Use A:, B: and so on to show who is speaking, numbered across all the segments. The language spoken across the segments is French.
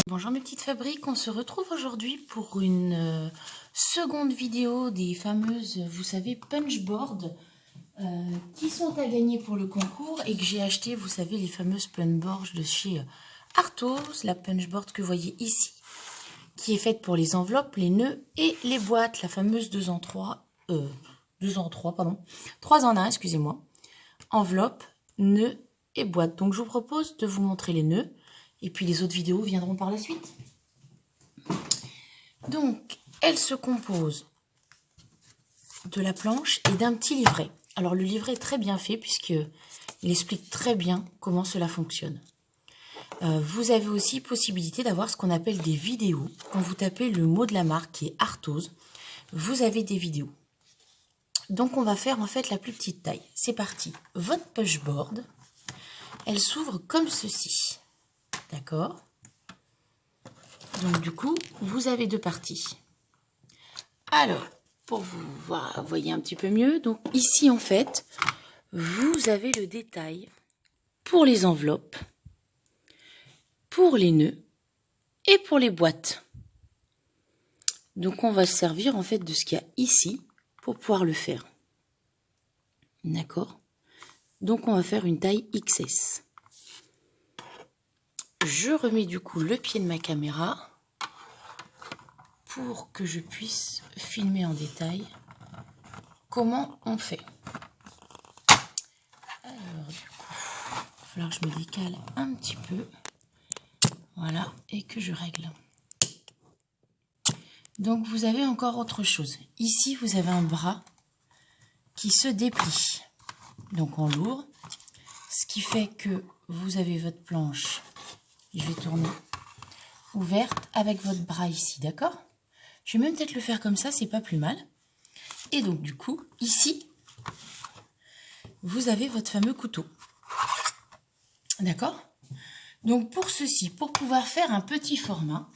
A: Bonjour mes petites fabriques, on se retrouve aujourd'hui pour une seconde vidéo des fameuses, vous savez, punchboards qui sont à gagner pour le concours et que j'ai acheté, vous savez, les fameuses punchboards de chez Arthos, la punchboard que vous voyez ici, qui est faite pour les enveloppes, les nœuds et les boîtes, la fameuse 3 en 1, excusez-moi, enveloppe, nœuds et boîte. Donc je vous propose de vous montrer les nœuds. Et puis les autres vidéos viendront par la suite. Donc, elle se compose de la planche et d'un petit livret. Alors, le livret est très bien fait puisqu'il explique très bien comment cela fonctionne. Vous avez aussi possibilité d'avoir ce qu'on appelle des vidéos. Quand vous tapez le mot de la marque qui est Arthos, vous avez des vidéos. Donc, on va faire en fait la plus petite taille. C'est parti. Votre punchboard, elle s'ouvre comme ceci. D'accord? Donc du coup, vous avez deux parties. Alors, pour vous voyez un petit peu mieux, donc ici en fait, vous avez le détail pour les enveloppes, pour les nœuds et pour les boîtes. Donc on va se servir en fait de ce qu'il y a ici pour pouvoir le faire. D'accord? Donc on va faire une taille XS. Je remets du coup le pied de ma caméra pour que je puisse filmer en détail comment on fait. Alors du coup, il va falloir que je me décale un petit peu. Voilà, et que je règle. Donc vous avez encore autre chose. Ici, vous avez un bras qui se déplie. Donc en lourd. Ce qui fait que vous avez votre planche. Je vais tourner ouverte avec votre bras ici, d'accord? Je vais même peut-être le faire comme ça, c'est pas plus mal. Et donc du coup, ici, vous avez votre fameux couteau. D'accord? Donc pour ceci, pour pouvoir faire un petit format,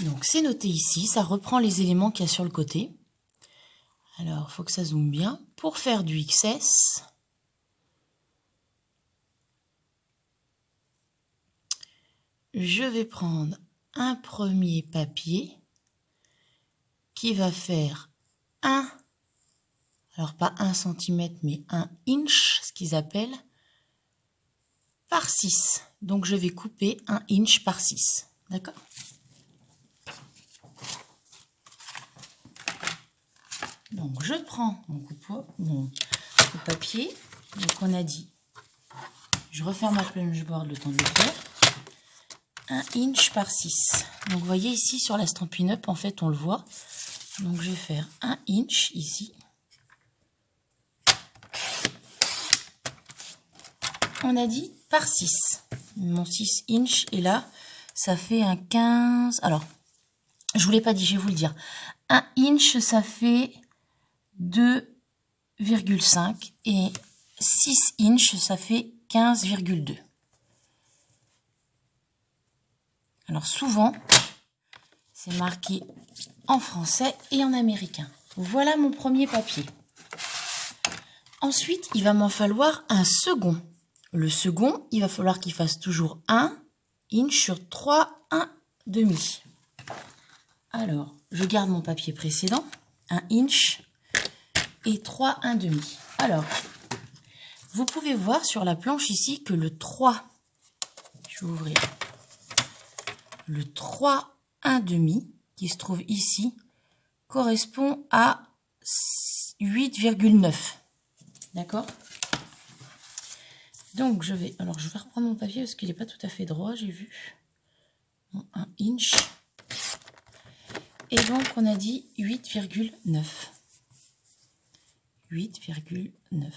A: donc c'est noté ici, ça reprend les éléments qu'il y a sur le côté. Alors, il faut que ça zoome bien. Pour faire du XS, je vais prendre un premier papier qui va faire alors pas 1 cm, mais 1 inch, ce qu'ils appellent, par 6. Donc je vais couper 1 inch par 6. D'accord? Donc je prends mon papier. Donc on a dit, je referme ma punchboard le temps de le faire. 1 inch par 6. Donc vous voyez ici sur la Stampin' Up, en fait on le voit. Donc je vais faire 1 inch ici. On a dit par 6. Mon 6 inch et là ça fait un 15. Alors je vous l'ai pas dit, je vais vous le dire. 1 inch ça fait 2,5 et 6 inch ça fait 15,2. Alors souvent, c'est marqué en français et en américain. Voilà mon premier papier. Ensuite, il va m'en falloir un second. Le second, il va falloir qu'il fasse toujours 1 inch sur 3, 1,5. Alors, je garde mon papier précédent, 1 inch et 3, 1,5. Alors, vous pouvez voir sur la planche ici que le 3, je vais ouvrir, le 3, 1,5 qui se trouve ici correspond à 8,9. D'accord? Donc je vais reprendre mon papier parce qu'il n'est pas tout à fait droit, j'ai vu. Bon, 1 inch. Et donc on a dit 8,9. 8,9.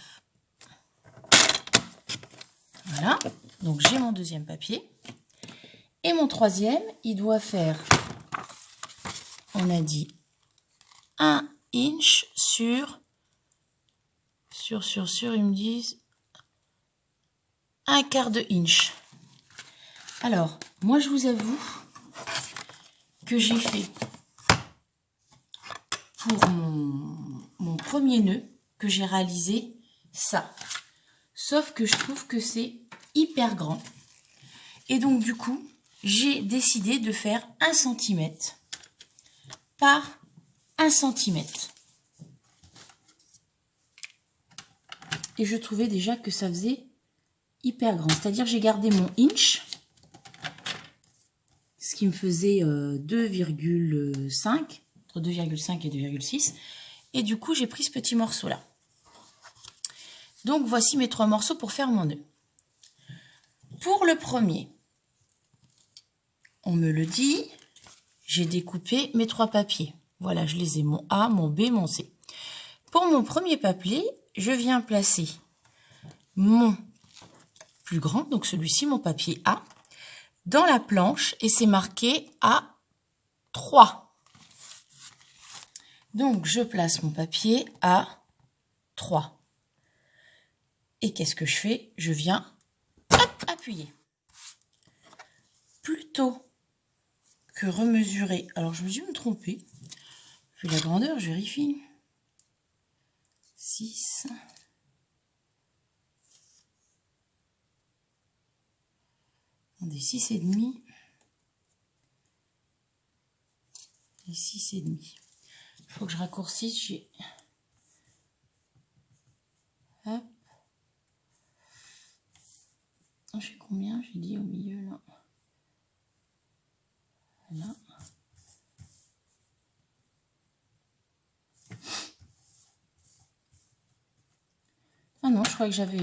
A: Voilà. Donc j'ai mon deuxième papier. Et mon troisième, il doit faire, on a dit 1 inch sur, ils me disent 1/4 de inch. Alors, moi je vous avoue que j'ai fait pour mon premier nœud que j'ai réalisé ça. Sauf que je trouve que c'est hyper grand. Et donc du coup, j'ai décidé de faire 1 cm par 1 cm. Et je trouvais déjà que ça faisait hyper grand. C'est-à-dire j'ai gardé mon inch, ce qui me faisait 2,5, entre 2,5 et 2,6. Et du coup, j'ai pris ce petit morceau-là. Donc, voici mes 3 morceaux pour faire mon nœud. Pour le premier, on me le dit, j'ai découpé mes 3 papiers. Voilà, je les ai, mon A, mon B, mon C. Pour mon premier papier, je viens placer mon plus grand, donc celui-ci, mon papier A, dans la planche et c'est marqué à 3. Donc, je place mon papier à 3. Et qu'est-ce que je fais? Je viens appuyer. Plutôt que remesurer. Alors, je me suis trompée. Puis la grandeur, je vérifie. 6. Des 6,5. Et 6,5. Il faut que je raccourcisse. J'ai... Hop. Je fais combien? J'ai dit au milieu là. Là. Ah non, je crois que j'avais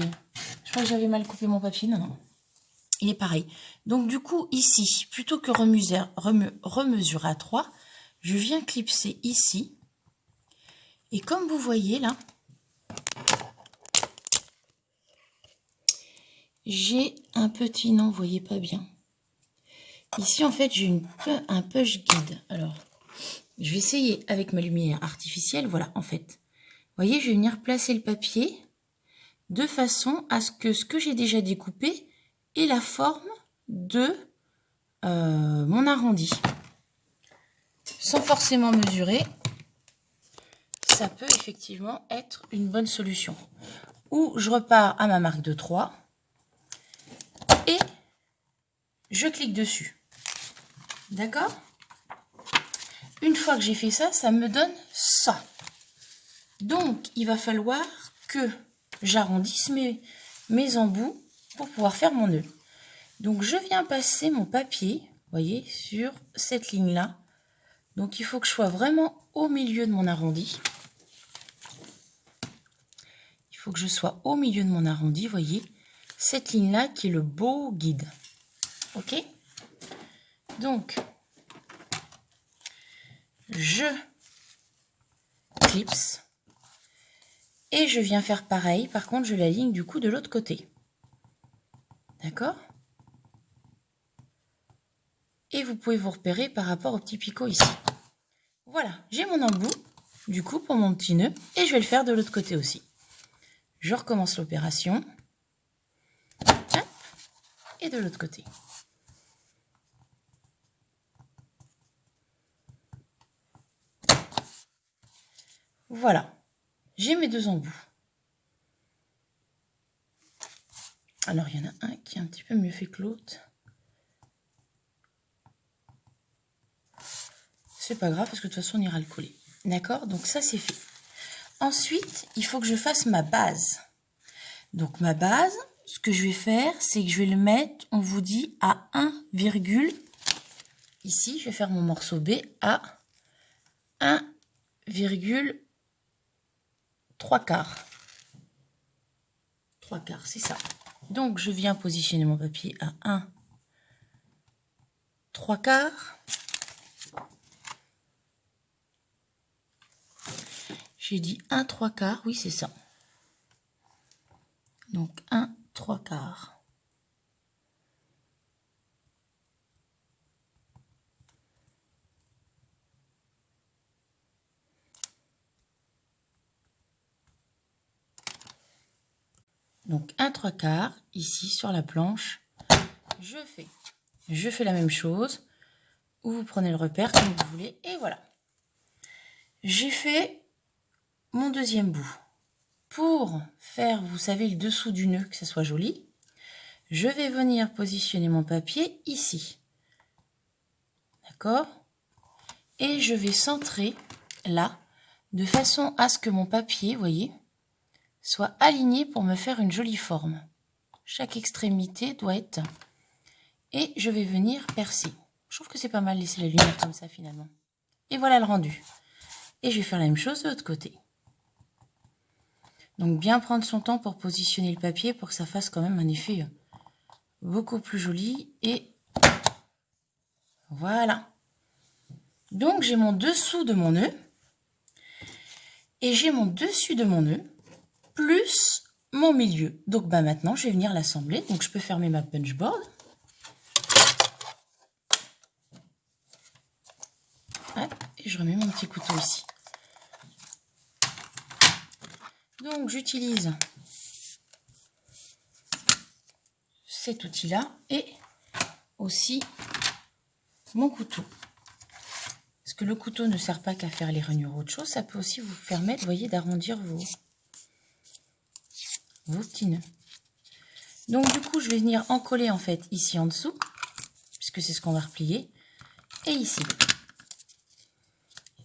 A: mal coupé mon papier. Non, non. Il est pareil. Donc du coup, ici, plutôt que remesurer à 3, je viens clipser ici. Et comme vous voyez là, j'ai un petit nom, vous voyez pas bien. Ici, en fait, j'ai un push guide. Alors, je vais essayer avec ma lumière artificielle. Voilà, en fait. Vous voyez, je vais venir placer le papier de façon à ce que j'ai déjà découpé ait la forme de mon arrondi. Sans forcément mesurer, ça peut effectivement être une bonne solution. Ou je repars à ma marque de 3 et je clique dessus. D'accord? Une fois que j'ai fait ça, ça me donne ça. Donc, il va falloir que j'arrondisse mes embouts pour pouvoir faire mon nœud. Donc, je viens passer mon papier, vous voyez, sur cette ligne-là. Donc, il faut que je sois vraiment au milieu de mon arrondi. Il faut que je sois au milieu de mon arrondi, vous voyez, cette ligne-là qui est le beau guide. OK? Donc, je clipse et je viens faire pareil. Par contre, je l'aligne du coup de l'autre côté. D'accord? Et vous pouvez vous repérer par rapport au petit picot ici. Voilà, j'ai mon embout du coup pour mon petit nœud et je vais le faire de l'autre côté aussi. Je recommence l'opération. Et de l'autre côté. Voilà, j'ai mes 2 embouts. Alors, il y en a un qui est un petit peu mieux fait que l'autre. C'est pas grave parce que de toute façon, on ira le coller. D'accord? Donc, ça, c'est fait. Ensuite, il faut que je fasse ma base. Donc, ma base, ce que je vais faire, c'est que je vais le mettre, on vous dit, à 1, ici, je vais faire mon morceau B à 1,3. 3/4, c'est ça. Donc, je viens positionner mon papier à 1,3. J'ai dit 1,3, oui, c'est ça. Donc, 1,3. Donc, 1,3 ici sur la planche. Je fais la même chose. Ou vous prenez le repère comme vous voulez. Et voilà. j'ai fait mon deuxième bout. Pour faire, vous savez, le dessous du nœud, que ça soit joli, je vais venir positionner mon papier ici. D'accord? Et je vais centrer là, de façon à ce que mon papier, vous voyez, soit aligné pour me faire une jolie forme. Chaque extrémité doit être... Et je vais venir percer. Je trouve que c'est pas mal laisser la lumière comme ça finalement. Et voilà le rendu. Et je vais faire la même chose de l'autre côté. Donc bien prendre son temps pour positionner le papier pour que ça fasse quand même un effet beaucoup plus joli. Et voilà. Donc j'ai mon dessous de mon nœud. Et j'ai mon dessus de mon nœud. Plus mon milieu. Donc bah maintenant je vais venir l'assembler. Donc je peux fermer ma punchboard. Et je remets mon petit couteau ici. Donc j'utilise cet outil-là et aussi mon couteau. Parce que le couteau ne sert pas qu'à faire les rainures ou autre chose, ça peut aussi vous permettre, vous voyez, d'arrondir vos petits nœuds. Donc du coup, je vais venir en coller en fait ici en dessous, puisque c'est ce qu'on va replier, et ici.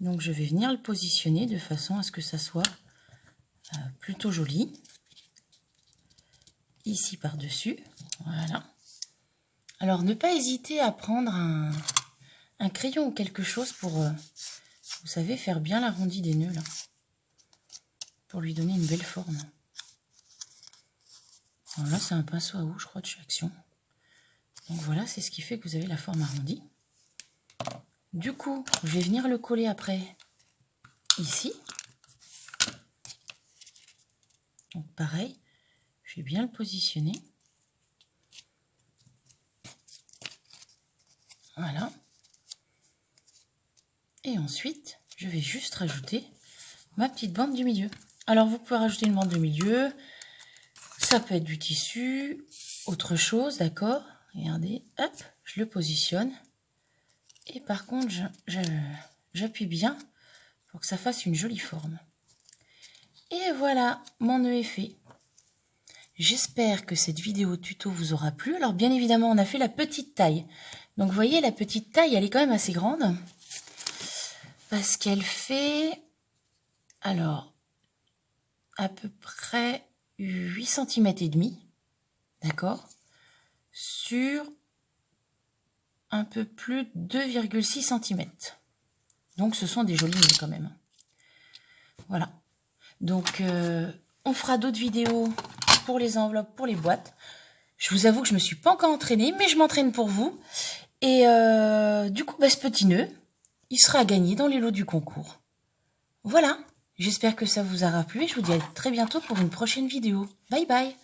A: Donc je vais venir le positionner de façon à ce que ça soit plutôt joli. Ici par-dessus, voilà. Alors ne pas hésiter à prendre un crayon ou quelque chose pour, vous savez, faire bien l'arrondi des nœuds là, pour lui donner une belle forme. Alors là c'est un pinceau à houx, je crois, de chez Action. Donc voilà, c'est ce qui fait que vous avez la forme arrondie. Du coup, je vais venir le coller après ici. Donc pareil, je vais bien le positionner. Voilà. Et ensuite, je vais juste rajouter ma petite bande du milieu. Alors vous pouvez rajouter une bande de milieu, ça peut être du tissu, autre chose, d'accord? Regardez, hop, je le positionne. Et par contre, j'appuie bien pour que ça fasse une jolie forme. Et voilà, mon nœud est fait. J'espère que cette vidéo tuto vous aura plu. Alors bien évidemment, on a fait la petite taille. Donc vous voyez, la petite taille, elle est quand même assez grande. Parce qu'elle fait, alors, à peu près 8 cm et demi. D'accord? Sur un peu plus de 2,6 cm. Donc ce sont des jolis nœuds quand même. Voilà. Donc on fera d'autres vidéos pour les enveloppes, pour les boîtes. Je vous avoue que je ne me suis pas encore entraînée, mais je m'entraîne pour vous. Et du coup, ce petit nœud, il sera à gagner dans les lots du concours. Voilà. J'espère que ça vous aura plu et je vous dis à très bientôt pour une prochaine vidéo. Bye bye.